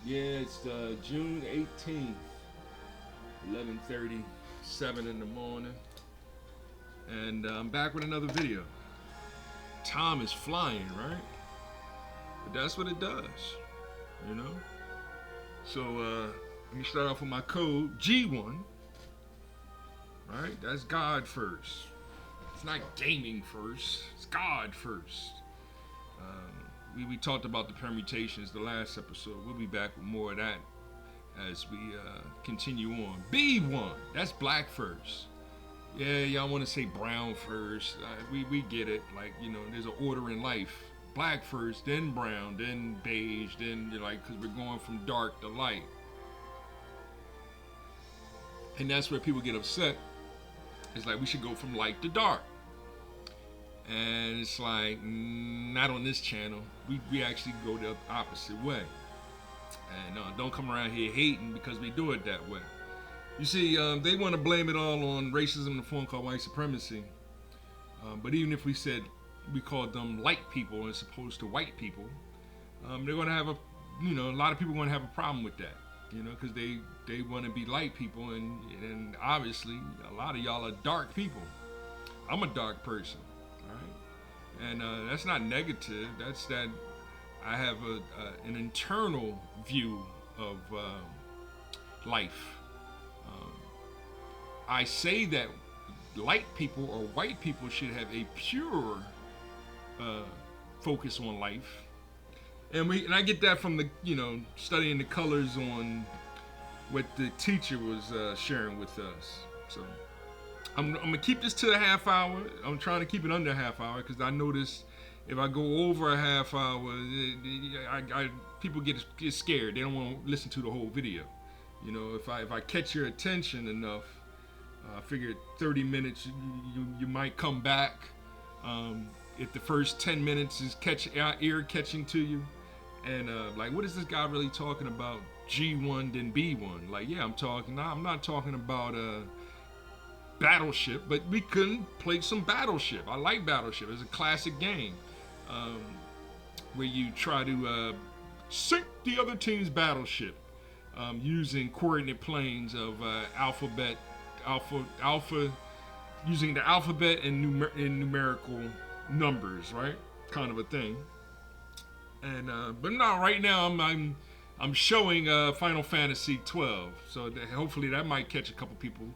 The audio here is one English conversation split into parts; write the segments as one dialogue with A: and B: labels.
A: Yeah, it's June 18th, 11:37 in the morning, and I'm back with another video. Time is flying, right? But that's what it does, you know. So let me start off with my code G1. Right, that's God first. It's not gaming first. It's God first. We talked about the permutations the last episode. We'll be back with more of that as we continue on. B1, that's black first. Yeah, y'all want to say brown first. We get it. Like, there's an order in life. Black first, then brown, then beige, then because we're going from dark to light. And that's where people get upset. It's like we should go from light to dark. And it's like, not on this channel. We actually go the opposite way. And don't come around here hating because we do it that way. You see, they want to blame it all on racism in the form called white supremacy. But even if we called them light people as opposed to white people, they're going to have a lot of people are going to have a problem with that. Because they want to be light people, and obviously a lot of y'all are dark people. I'm a dark person, all right? And that's not negative. That's that I have an internal view of life. I say that light people or white people should have a pure focus on life. And I get that from the studying the colors on what the teacher was sharing with us. So I'm gonna keep this to a half hour. I'm trying to keep it under a half hour because I notice if I go over a half hour, people get scared. They don't want to listen to the whole video. If I catch your attention enough, I figure 30 minutes you might come back. If the first 10 minutes is ear catching to you. And what is this guy really talking about? G1 then B1. I'm not talking about Battleship, but we couldn't play some Battleship. I like Battleship. It's a classic game where you try to sink the other team's battleship using coordinate planes of alpha, using the alphabet and numerical numbers, right? Kind of a thing. And but no, right now I'm showing Final Fantasy 12, so hopefully that might catch a couple people.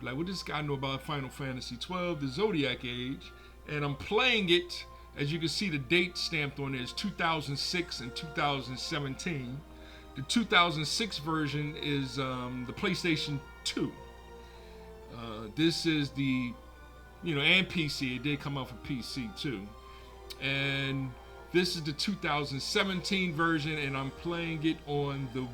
A: Like, what does this guy know about Final Fantasy 12, the Zodiac Age? And I'm playing it. As you can see, the date stamped on it is 2006 and 2017. The 2006 version is the PlayStation 2. This is the, and PC. It did come out for PC too. And this is the 2017 version, and I'm playing it on the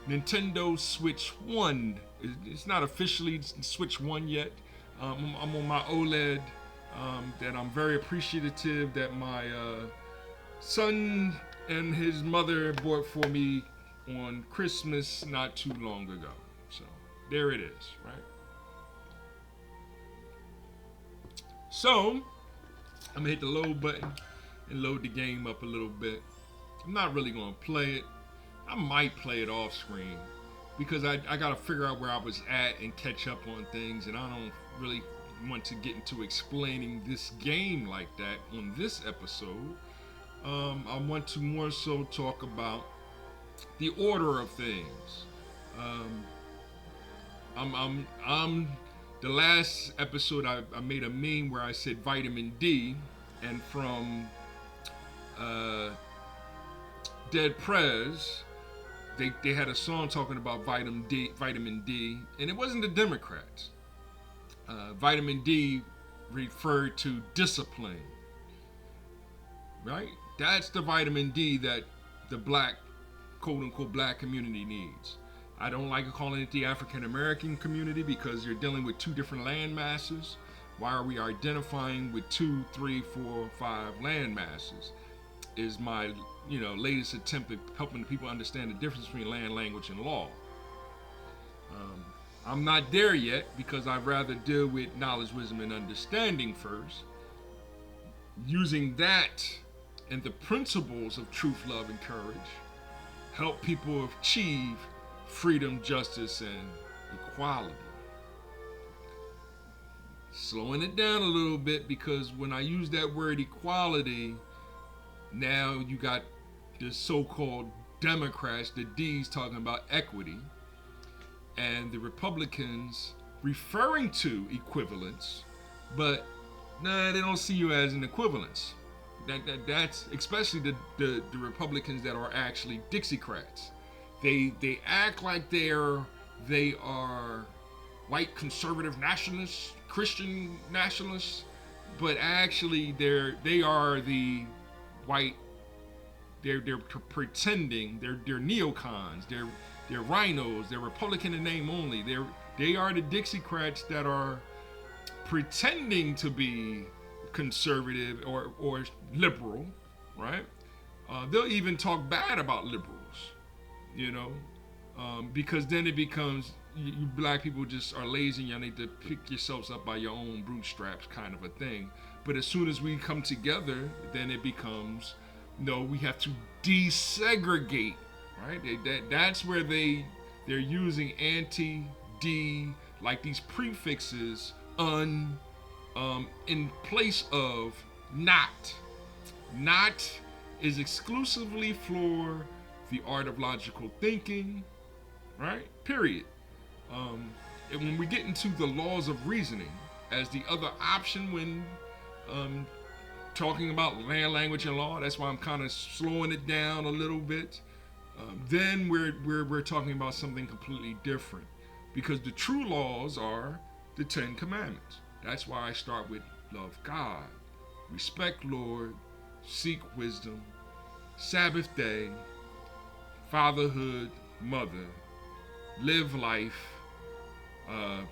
A: Nintendo Switch 1. It's not officially Switch 1 yet. I'm on my OLED that I'm very appreciative that my son and his mother bought for me on Christmas not too long ago. So there it is, right? So I'm gonna hit the load button and load the game up a little bit. I'm not really gonna play it. I might play it off screen because I gotta figure out where I was at and catch up on things, and I don't really want to get into explaining this game like that on this episode. I want to more so talk about the order of things. The last episode I made a meme where I said vitamin D, and from Dead Prez, they had a song talking about vitamin D, and it wasn't the Democrats. Vitamin D referred to discipline, right? That's the vitamin D that the black, quote unquote, black community needs. I don't like calling it the African American community because you're dealing with two different land masses. Why are we identifying with 2, 3, 4, 5 land masses? Is my latest attempt at helping people understand the difference between land, language, and law. I'm not there yet because I'd rather deal with knowledge, wisdom, and understanding first. Using that and the principles of truth, love, and courage help people achieve freedom, justice, and equality. Slowing it down a little bit, because when I use that word equality, now you got the so-called Democrats, the D's, talking about equity, and the Republicans referring to equivalence, but nah, they don't see you as an equivalence. That's especially the Republicans that are actually Dixiecrats. They act like they are white conservative nationalists, Christian nationalists, but actually they are the white. They're pretending they're neocons. They're rhinos. They're Republican in name only. They are the Dixiecrats that are pretending to be conservative or liberal, right? They'll even talk bad about liberals, you know, because then it becomes you black people just are lazy and y'all need to pick yourselves up by your own bootstraps, kind of a thing. But as soon as we come together, then it becomes, no, we have to desegregate, right? That's where they're using anti-D, like these prefixes, in place of not. Not is exclusively for the art of logical thinking, right? Period. And when we get into the laws of reasoning as the other option when talking about land, language, and law, that's why I'm kind of slowing it down a little bit. Then we're talking about something completely different, because the true laws are the 10 Commandments. That's why I start with love God, respect Lord, seek wisdom, Sabbath day, fatherhood, mother, live life,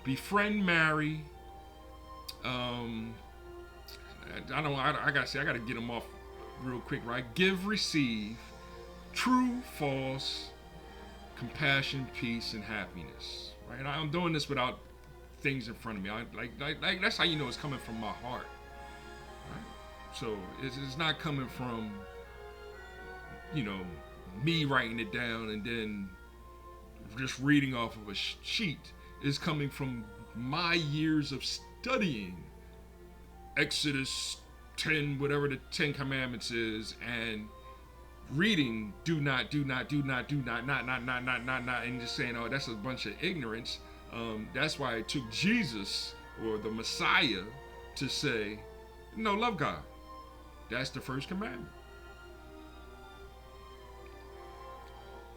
A: befriend, marry. I gotta get them off real quick, right? Give, receive, true, false, compassion, peace, and happiness. Right? I'm doing this without things in front of me. Like that's how you know it's coming from my heart. Right? So it's not coming from, you know, me writing it down and then just reading off of a sheet. It's coming from my years of studying Exodus 10, whatever the 10 Commandments is, and reading do not, not, and just saying, oh, that's a bunch of ignorance. That's why it took Jesus or the Messiah to say, no, love God. That's the first commandment.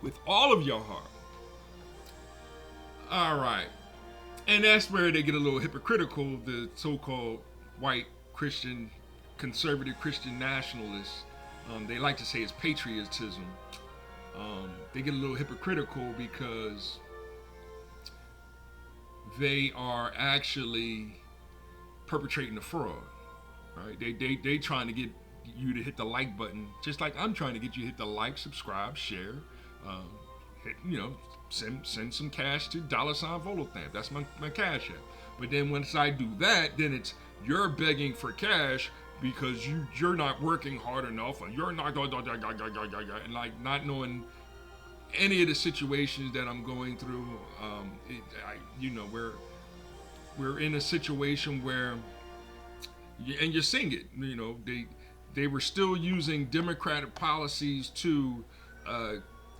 A: With all of your heart. All right. And that's where they get a little hypocritical, the so-called white Christian, conservative Christian nationalists. They like to say it's patriotism. They get a little hypocritical because they are actually perpetrating a fraud, right? They trying to get you to hit the like button, just like I'm trying to get you to hit the like, subscribe, share, send some cash to $Volothamp. That's my cash app. But then once I do that, then it's you're begging for cash because you're not working hard enough, and you're not and like not knowing any of the situations that I'm going through. We're in a situation where, and you're seeing it. You know, they were still using Democratic policies to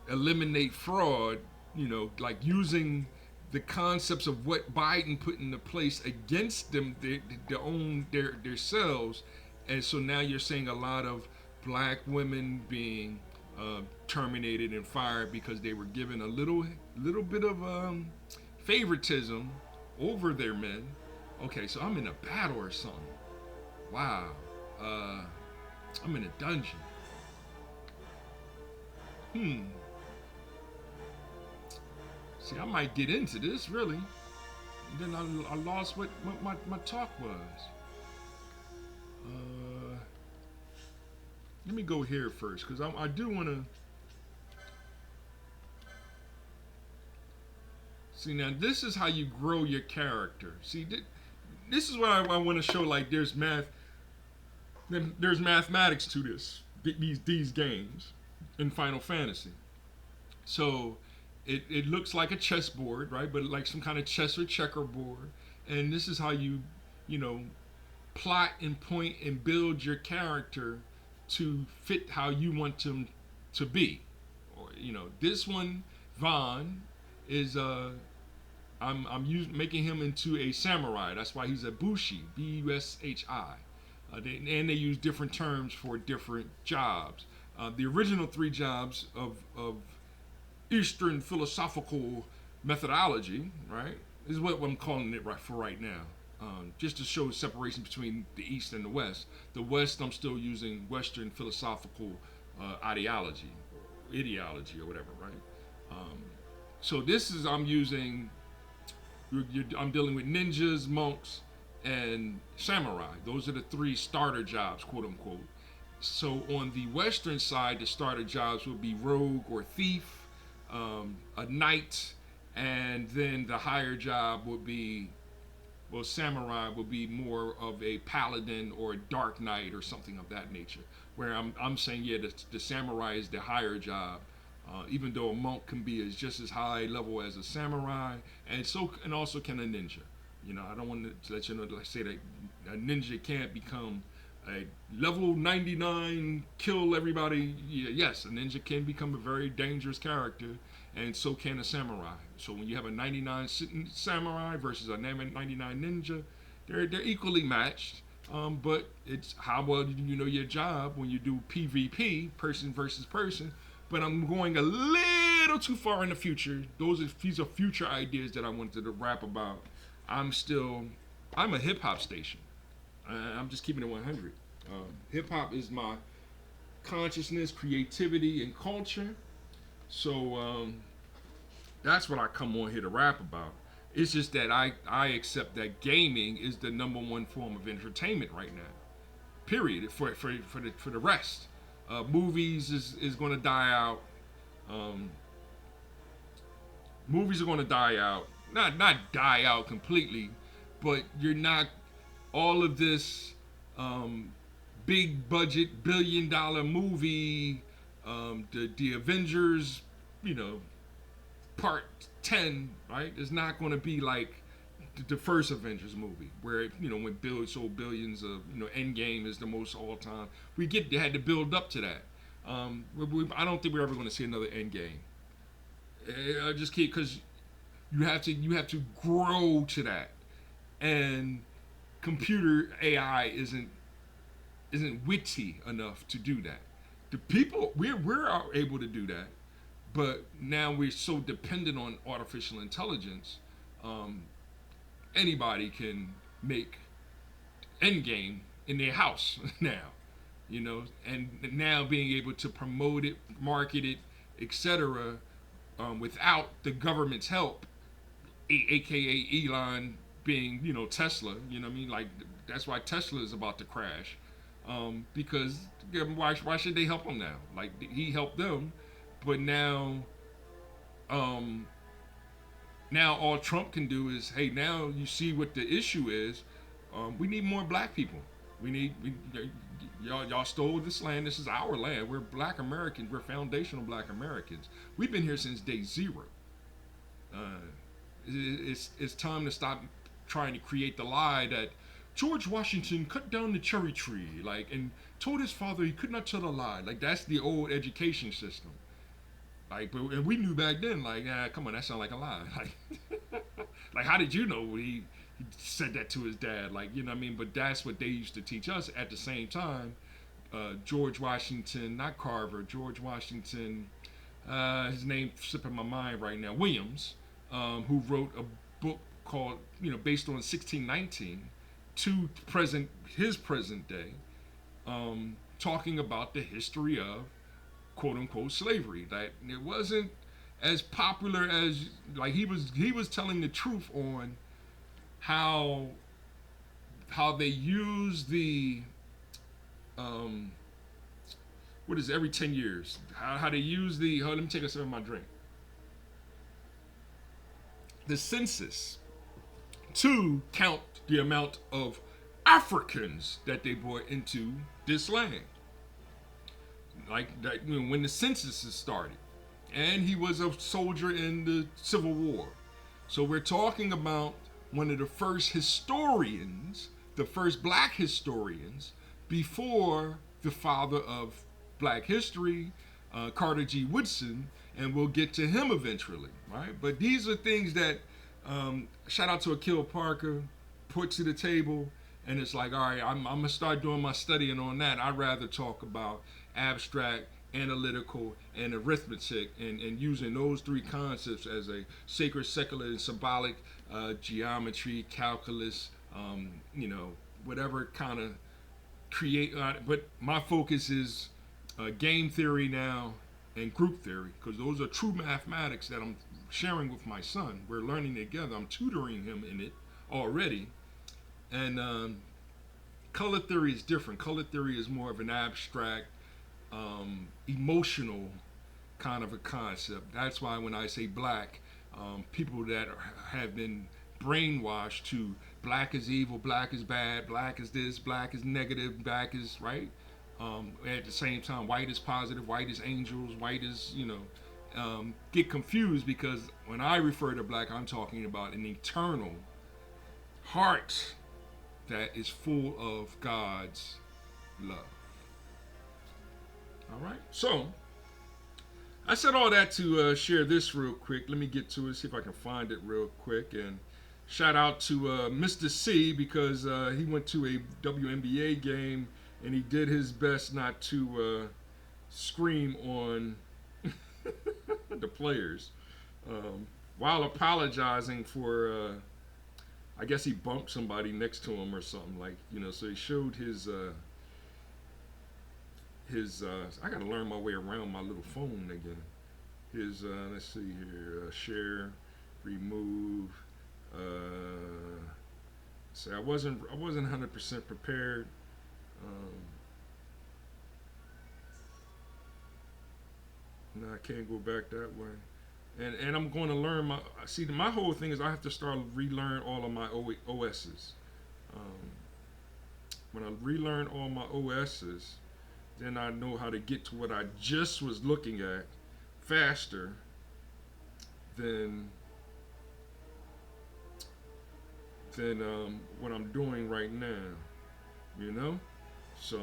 A: eliminate fraud. You know, like using the concepts of what Biden put into place against them, their selves. And so now you're seeing a lot of black women being terminated and fired because they were given a little bit of favoritism over their men. Okay, so I'm in a battle or something. Wow. I'm in a dungeon. See, I might get into this, really. And then I lost what my talk was. Let me go here first, because I do want to... See, now, this is how you grow your character. See, this is what I want to show, like, there's mathematics to this, these games in Final Fantasy. So it looks like a chessboard, right? But like some kind of chess or checkerboard. And this is how you know, plot and point and build your character to fit how you want them to be. Or this one, Vaughn, is making him into a samurai. That's why he's a Bushi, Bushi. And they use different terms for different jobs. The original three jobs of Eastern philosophical methodology, right, is what I'm calling it right now. Just to show separation between the East and the West. The West, I'm still using Western philosophical ideology or whatever, right? So this is I'm using. I'm dealing with ninjas, monks, and samurai. Those are the three starter jobs, quote unquote. So on the Western side, the starter jobs would be rogue or thief, a knight, and then the higher job would be, well, samurai would be more of a paladin or a dark knight or something of that nature. Where I'm saying, yeah, the samurai is the higher job, even though a monk can be just as high level as a samurai, and also can a ninja. I don't want to let you know, like say that a ninja can't become a level 99 kill everybody. Yes, a ninja can become a very dangerous character, and so can a samurai. So when you have a 99 samurai versus a 99 ninja, they're equally matched. But it's how well you know your job when you do PvP, person versus person. But I'm going a little too far in the future. These are future ideas that I wanted to rap about. I'm a hip hop station. I'm just keeping it 100. Hip hop is my consciousness, creativity, and culture. So that's what I come on here to rap about. It's just that I accept that gaming is the number one form of entertainment right now. Period. For the rest, movies is going to die out. Movies are going to die out. Not die out completely, but you're not all of this big budget $1 billion movie, the Avengers, part 10, right? It's not going to be like the first Avengers movie where when sold billions of Endgame is the most all time. They had to build up to that. I don't think we're ever going to see another Endgame. I just keep because you have to grow to that, and computer AI isn't witty enough to do that. The people we're able to do that, but now we're so dependent on artificial intelligence. Anybody can make Endgame in their house now, and now being able to promote it, market it, etc., without the government's help, aka Elon being, Tesla. What I mean? Like that's why Tesla is about to crash, because why should they help him now? Like he helped them, but now all Trump can do is, hey, now you see what the issue is. We need more black people. Y'all stole this land. This is our land. We're black Americans. We're foundational black Americans. We've been here since day zero. It's time to stop trying to create the lie that George Washington cut down the cherry tree, and told his father he could not tell a lie. Like that's the old education system. But we knew back then, come on, that sounds like a lie. Like how did you know he said that to his dad? What I mean? But that's what they used to teach us. At the same time, George Washington, not Carver, George Washington, his name slipping my mind right now, Williams, who wrote a book called, based on 1619 to his present day, talking about the history of quote unquote slavery. That it wasn't as popular as he was telling the truth on how they use the what is it, every 10 years how they use the let me take a sip of my drink, the census, to count the amount of Africans that they brought into this land. Like that, when the census is started, and he was a soldier in the Civil War. So we're talking about one of the first historians, the first black historians, before the father of black history, Carter G. Woodson, and we'll get to him eventually, right? But these are things that, shout out to Akil Parker, put to the table, and it's like, all right, I'm gonna start doing my studying on that. I'd rather talk about abstract, analytical, and arithmetic, and using those three concepts as a sacred, secular, and symbolic geometry, calculus, whatever kind of create. But my focus is game theory now and group theory, because those are true mathematics that I'm sharing with my son. We're learning together. I'm tutoring him in it already. And color theory is different. Color theory is more of an abstract, emotional kind of a concept. That's why when I say black, people that have been brainwashed to black is evil, black is bad, black is this, black is negative, black is right. At the same time, white is positive, white is angels, white is, get confused, because when I refer to black, I'm talking about an eternal heart that is full of God's love. All right, so I said all that to share this real quick. Let me get to it, see if I can find it real quick. And shout out to Mr. C, because he went to a WNBA game and he did his best not to scream on the players while apologizing for, I guess he bumped somebody next to him or something, like, so he showed his I gotta learn my way around my little phone again. His let's see here, share, remove. I wasn't 100% prepared. No, I can't go back that way. And I'm going to learn my whole thing is I have to start relearn all of my OSs. When I relearn all my OSs, then I know how to get to what I just was looking at faster than what I'm doing right now, So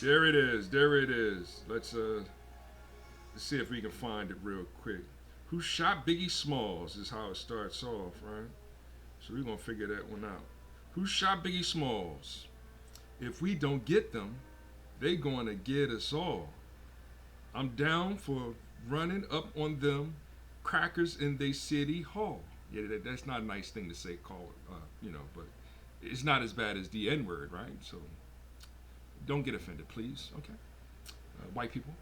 A: there it is. Let's see if we can find it real quick. Who shot Biggie Smalls is how it starts off, right? So we're gonna figure that one out. Who shot Biggie Smalls? If we don't get them, they gonna get us all. I'm down for running up on them crackers in they city hall. Yeah, that's not a nice thing to say, call it, but it's not as bad as the N-word, right? So don't get offended, please, okay? White people,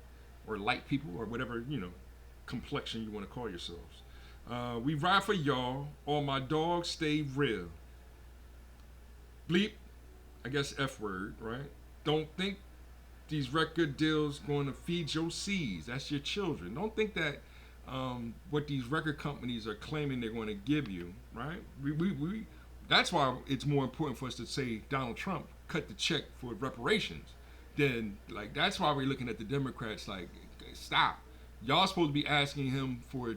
A: or light people, or whatever, complexion you want to call yourselves. We ride for y'all, all my dogs stay real. Bleep, I guess F-word, right? Don't think these record deals going to feed your seeds. That's your children. Don't think that what these record companies are claiming they're going to give you, right? We that's why it's more important for us to say Donald Trump cut the check for reparations. Then, that's why we're looking at the Democrats like, stop. Y'all supposed to be asking him for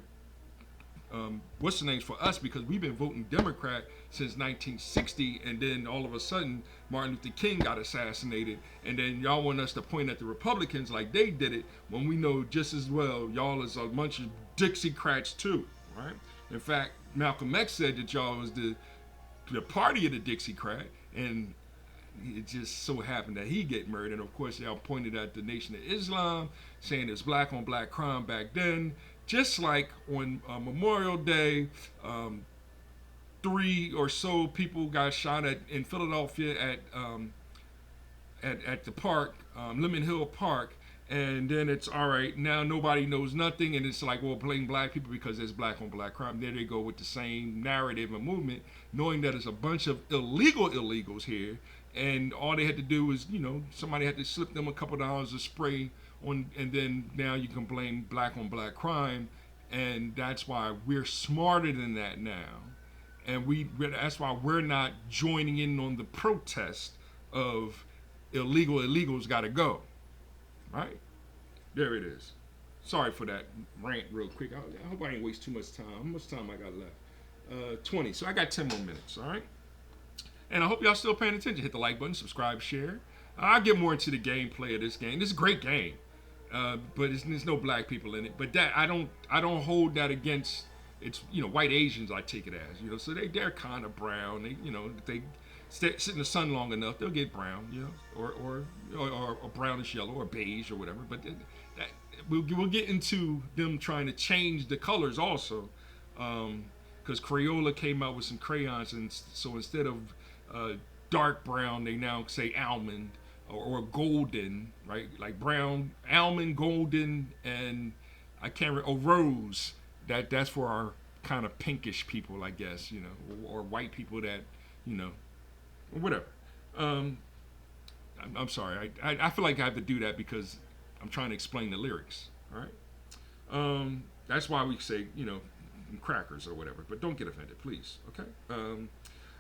A: what's the names for us, because we've been voting Democrat since 1960, and then all of a sudden Martin Luther King got assassinated, and then y'all want us to point at the Republicans like they did it, when we know just as well y'all is a bunch of Dixiecrats too, right? In fact, Malcolm X said that y'all was the party of the Dixiecrat, and it just so happened that he get murdered. And of course, y'all pointed at the Nation of Islam, saying it's black on black crime back then. Just like on Memorial Day, 3 or so people got shot in Philadelphia at the park, Lemon Hill Park, and then it's all right. Now nobody knows nothing, and it's like, well, blame black people because there's black on black crime. There they go with the same narrative and movement, knowing that there's a bunch of illegals here, and all they had to do was, somebody had to slip them a couple dollars of spray on, and then now you can blame black on black crime, and that's why we're smarter than that now, and that's why we're not joining in on the protest of illegals got to go. Right? There it is. Sorry for that rant real quick. I hope I ain't waste too much time. How much time I got left? 20. So I got 10 more minutes. All right? And I hope y'all still paying attention. Hit the like button, subscribe, share. I'll get more into the gameplay of this game. This is a great game. But there's no black people in it. But that I don't hold that against it's white Asians. I take it as so they're kind of brown. They they sit in the sun long enough, they'll get brown, or brownish yellow or beige or whatever. But we'll get into them trying to change the colors also, because Crayola came out with some crayons, and so instead of dark brown, they now say almond. Or golden, right? Like brown, almond, golden, and I can't remember. Oh, rose. That's for our kind of pinkish people, I guess, or white people that, or whatever. I'm sorry. I feel like I have to do that because I'm trying to explain the lyrics. All right. That's why we say, crackers or whatever. But don't get offended, please. Okay.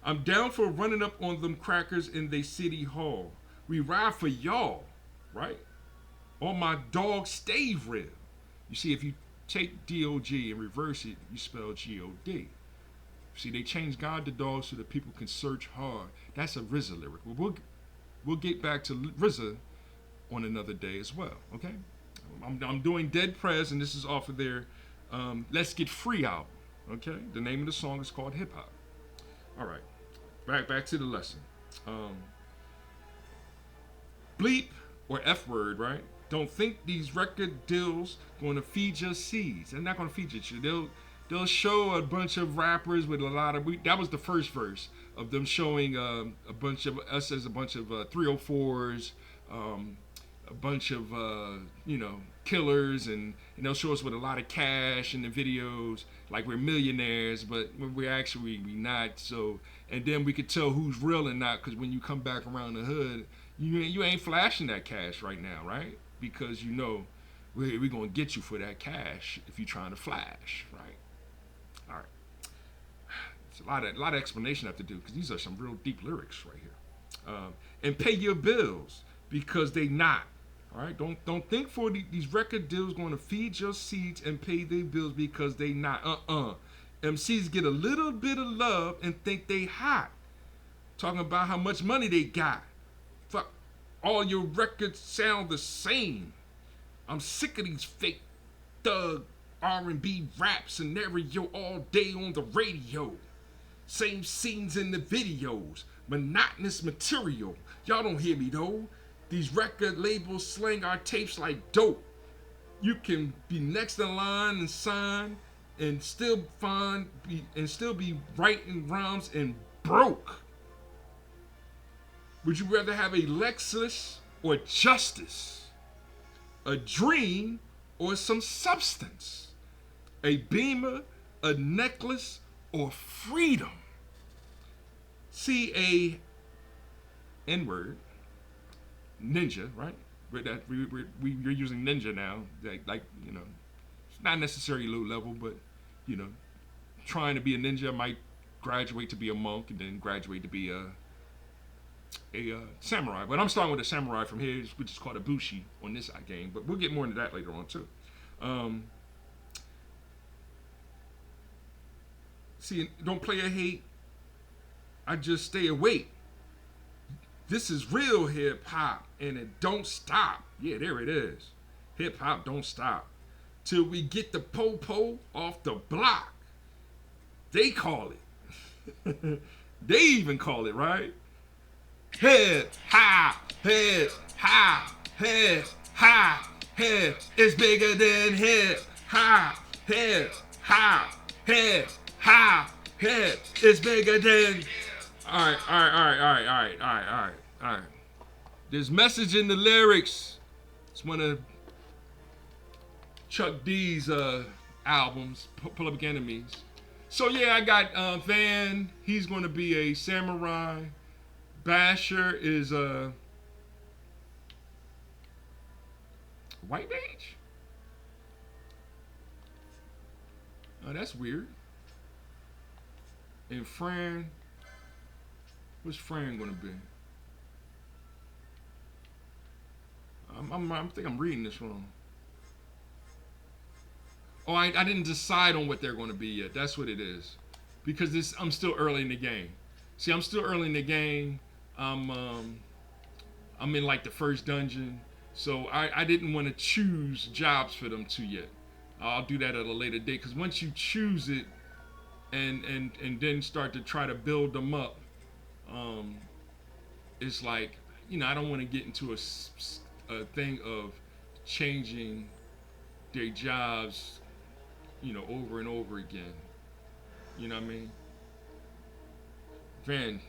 A: I'm down for running up on them crackers in the city hall. We ride for y'all, right? On my dog stave rib. You see, if you take D-O-G and reverse it, you spell G-O-D. See, they changed God to dog so that people can search hard. That's a RZA lyric. We'll get back to RZA on another day as well, okay? I'm doing Dead Prez, and this is off of their Let's Get Free album, okay? The name of the song is called Hip Hop. All right, back to the lesson. Bleep or F word, right? Don't think these record deals going to feed your seeds. They're not going to feed you. They'll show a bunch of rappers with a lot of. That was the first verse of them showing a bunch of us as a bunch of 304s, a bunch of killers, and they'll show us with a lot of cash in the videos, like we're millionaires, but we're actually not. So, and then we could tell who's real and not, because when you come back around the hood. You ain't flashing that cash right now, right? Because we're going to get you for that cash if you're trying to flash, right? All right. It's a lot of explanation I have to do because these are some real deep lyrics right here. And pay your bills because they not. All right? Don't think for these record deals going to feed your seeds and pay their bills because they not. MCs get a little bit of love and think they hot. Talking about how much money they got. Fuck, all your records sound the same. I'm sick of these fake thug R&B rap scenario all day on the radio. Same scenes in the videos. Monotonous material. Y'all don't hear me though. These record labels slang our tapes like dope. You can be next in line and sign and still be writing rhymes and broke. Would you rather have a Lexus or justice? A dream or some substance? A Beamer, a necklace, or freedom? See, a N-word, ninja, right? We're using ninja now, like it's not necessarily low level, but trying to be a ninja might graduate to be a monk and then graduate to be a samurai. But I'm starting with a samurai from here, which is called a Bushi on this game. But we'll get more into that later on too. See, don't play a hate. I just stay awake. This is real hip hop, and it don't stop. Yeah, there it is. Hip hop don't stop till we get the po-po off the block. They call it. They even call it, right? Hip hop, hip hop, hip hop, hip. It's bigger than hip hop, hip hop, hip hop, hip. It's bigger than. All right. There's message in the lyrics. It's one of Chuck D's albums, Public Enemies. So yeah, I got Van. He's going to be a samurai. Basher is a white mage? Oh, that's weird. And Fran, what's Fran gonna be? I think I'm reading this wrong. Oh, I didn't decide on what they're going to be yet. That's what it is, because I'm still early in the game. See, I'm still early in the game. I'm um, I'm in like the first dungeon, so I didn't want to choose jobs for them too yet. I'll do that at a later date, because once you choose it and then start to try to build them up, um, it's like, I don't want to get into a thing of changing their jobs, over and over again. You know what I mean? Van,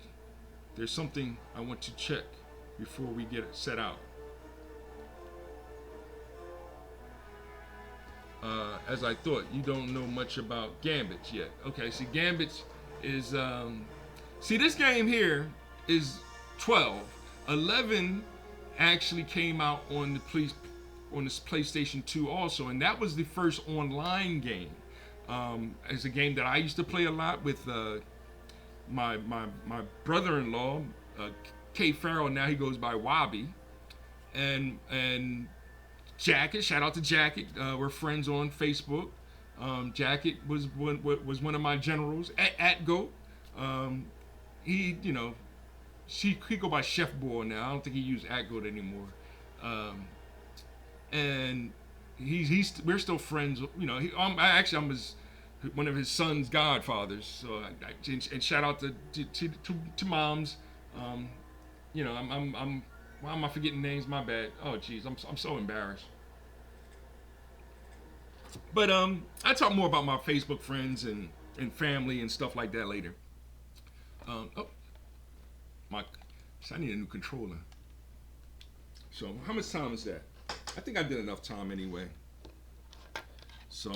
A: there's something I want to check before we get it set out. As I thought, you don't know much about Gambits yet. Okay, see, Gambits is see, this game here is 12. 11 actually came out on this PlayStation 2 also, and that was the first online game. It's a game that I used to play a lot with my brother-in-law, K Farrell. Now he goes by Wabi, and Jacket. Shout out to Jacket. We're friends on Facebook. Jacket was one of my generals at Goat. He he go by Chef Boy now. I don't think he used at Goat anymore. And we're still friends. I'm one of his son's godfathers. So and shout out to moms. I'm why am I forgetting names? My bad. Oh geez, I'm so embarrassed. But I talk more about my Facebook friends and family and stuff like that later. Oh, I need a new controller. So how much time is that? I think I did enough time anyway. So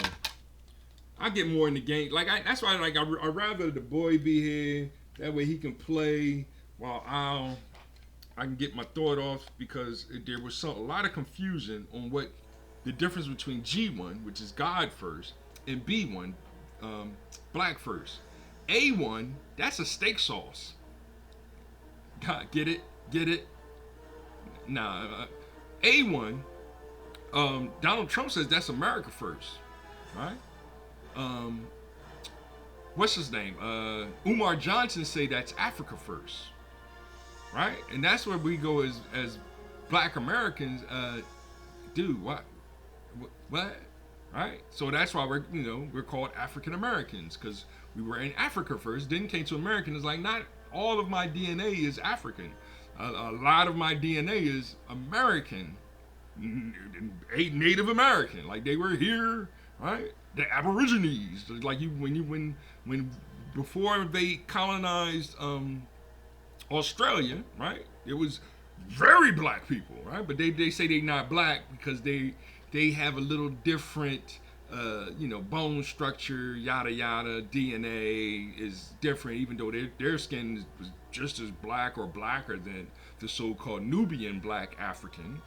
A: I get more in the game. That's why I'd rather the boy be here. That way he can play while I can get my thought off, because there was a lot of confusion on what the difference between G1, which is God first, and B1, black first. A1, that's a steak sauce. God, get it? Get it? Nah. A1, Donald Trump says that's America first, right? What's his name? Umar Johnson say that's Africa first, right? And that's where we go as Black Americans. Dude, what, right? So that's why we're called African Americans, because we were in Africa first, then came to American. It's like, not all of my DNA is African. A lot of my DNA is American, Native American. Like, they were here, right? The Aborigines, like when before they colonized Australia, right? It was very black people, right? But they say they're not black because they have a little different, bone structure, yada yada. DNA is different, even though their skin was just as black or blacker than the so-called Nubian black African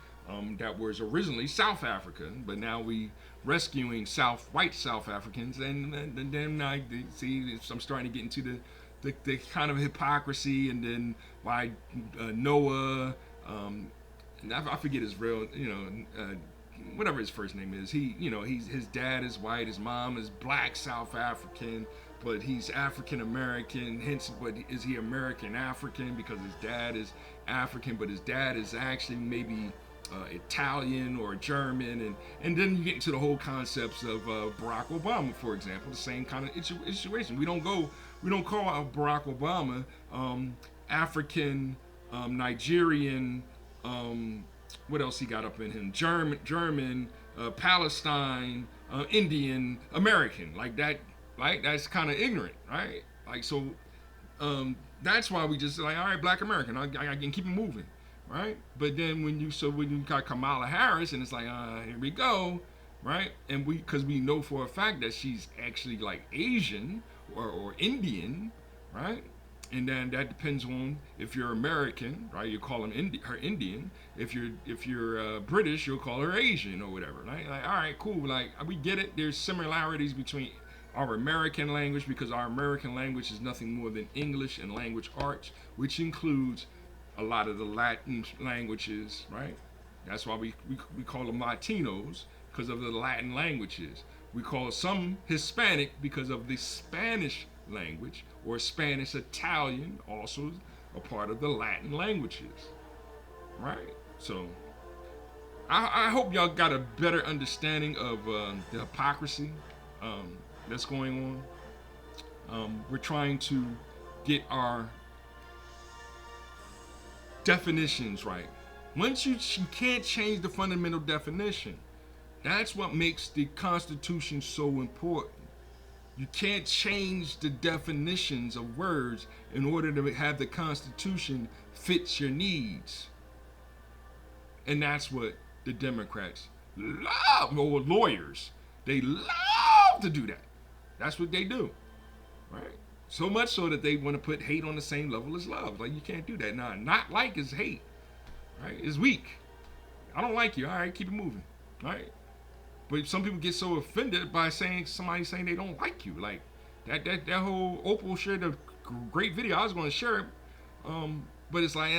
A: that was originally South African, but now we rescuing white South Africans, and then I see I'm starting to get into the kind of hypocrisy, and then why Noah, and I forget his real, whatever his first name is. His dad is white, his mom is black South African, but he's African American. Hence, but is he American African because his dad is African, but his dad is actually maybe Italian or German, and then you get into the whole concepts of Barack Obama, for example, the same kind of situation. We don't call Barack Obama African, Nigerian, what else he got up in him? German, Palestine, Indian, American, like that. Right? That's kind of ignorant, right? Like, so that's why we just like, all right, Black American, I can keep it moving, right? But then when you got Kamala Harris, and it's like, here we go, right? And because we know for a fact that she's actually like Asian or Indian, right? And then that depends on if you're American, right? You call her Indian. If you're British, you'll call her Asian or whatever, right? Like, all right, cool. Like, we get it. There's similarities between our American language, because our American language is nothing more than English and language arts, which includes a lot of the Latin languages, right? That's why we call them Latinos, because of the Latin languages. We call some Hispanic because of the Spanish language, or Spanish Italian, also a part of the Latin languages. Right? So I hope y'all got a better understanding of the hypocrisy that's going on. We're trying to get our definitions right. Once you can't change the fundamental definition, that's what makes the Constitution so important. You can't change the definitions of words in order to have the Constitution fit your needs. And that's what the Democrats love, or lawyers. They love to do that. That's what they do, right? So much so that they want to put hate on the same level as love. Like, you can't do that. Nah, not like is hate, right? It's weak. I don't like you. All right, keep it moving, right? But some people get so offended by somebody saying they don't like you. Like that whole Opal shared a great video. I was going to share it, but it's like,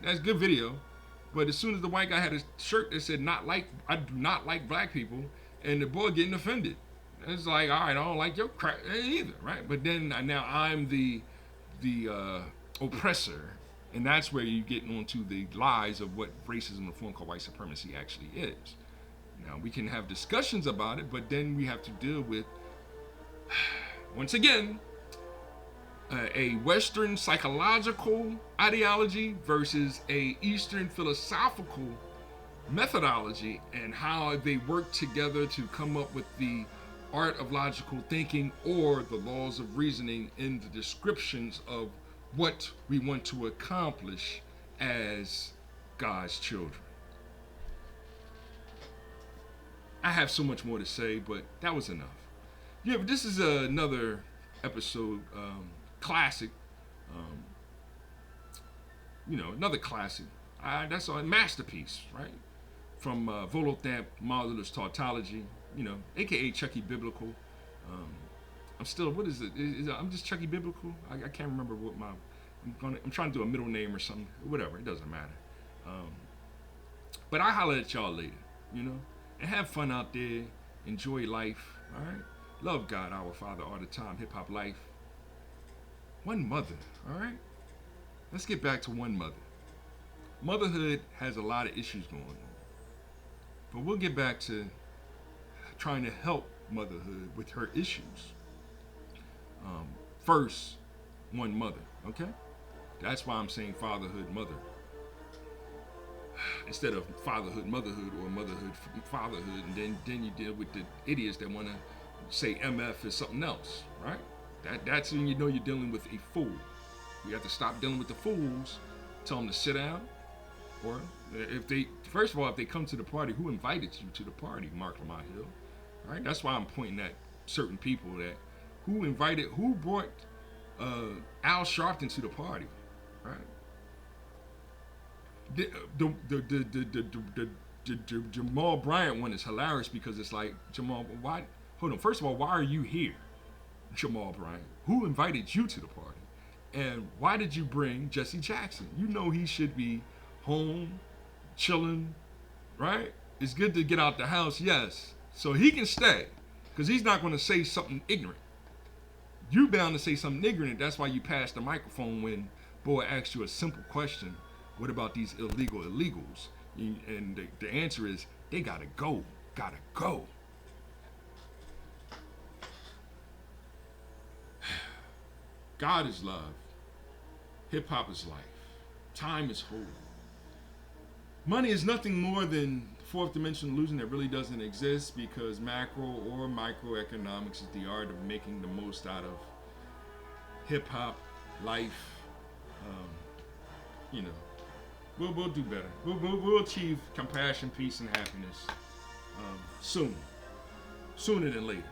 A: that's a good video. But as soon as the white guy had a shirt that said I do not like black people, and the boy getting offended. It's like, all right, I don't like your crap either, right? But then now I'm the oppressor, and that's where you get onto the lies of what racism in a form called white supremacy actually is. Now, we can have discussions about it, but then we have to deal with, once again, a Western psychological ideology versus a Eastern philosophical methodology, and how they work together to come up with the art of logical thinking, or the laws of reasoning in the descriptions of what we want to accomplish as God's children. I have so much more to say, but that was enough. Yeah, but this is another episode, classic. Another classic. That's a masterpiece, right? From Volothamp Modular's Tautology, aka Chucky Biblical. I'm still, what is it? I'm just Chucky Biblical. I can't remember what I'm trying to do a middle name or something. Whatever, it doesn't matter. But I holler at y'all later, and have fun out there. Enjoy life, all right? Love God, our Father, all the time. Hip hop life. One mother, all right? Let's get back to one mother. Motherhood has a lot of issues going on, but we'll get back to trying to help motherhood with her issues. First, one mother, okay? That's why I'm saying fatherhood, mother, instead of fatherhood, motherhood, or motherhood, fatherhood, and then you deal with the idiots that want to say MF is something else, right? That's when you're dealing with a fool. We have to stop dealing with the fools, tell them to sit down, or if they come to the party, who invited you to the party, Mark Lamont Hill, right? That's why I'm pointing at certain people that who brought Al Sharpton to the party, right? The Jamal Bryant one is hilarious because it's like, Jamal, why? Hold on. First of all, why are you here, Jamal Bryant? Who invited you to the party? And why did you bring Jesse Jackson? You know he should be home, chilling, right? It's good to get out the house, yes. So he can stay, because he's not going to say something ignorant. You bound to say something ignorant. That's why you passed the microphone when boy asked you a simple question. What about these illegals? And the answer is, they gotta go. God is love. Hip hop is life. Time is holy. Money is nothing more than fourth dimensional illusion that really doesn't exist, because macro or microeconomics is the art of making the most out of hip hop, life. We'll do better. We'll achieve compassion, peace, and happiness sooner than later.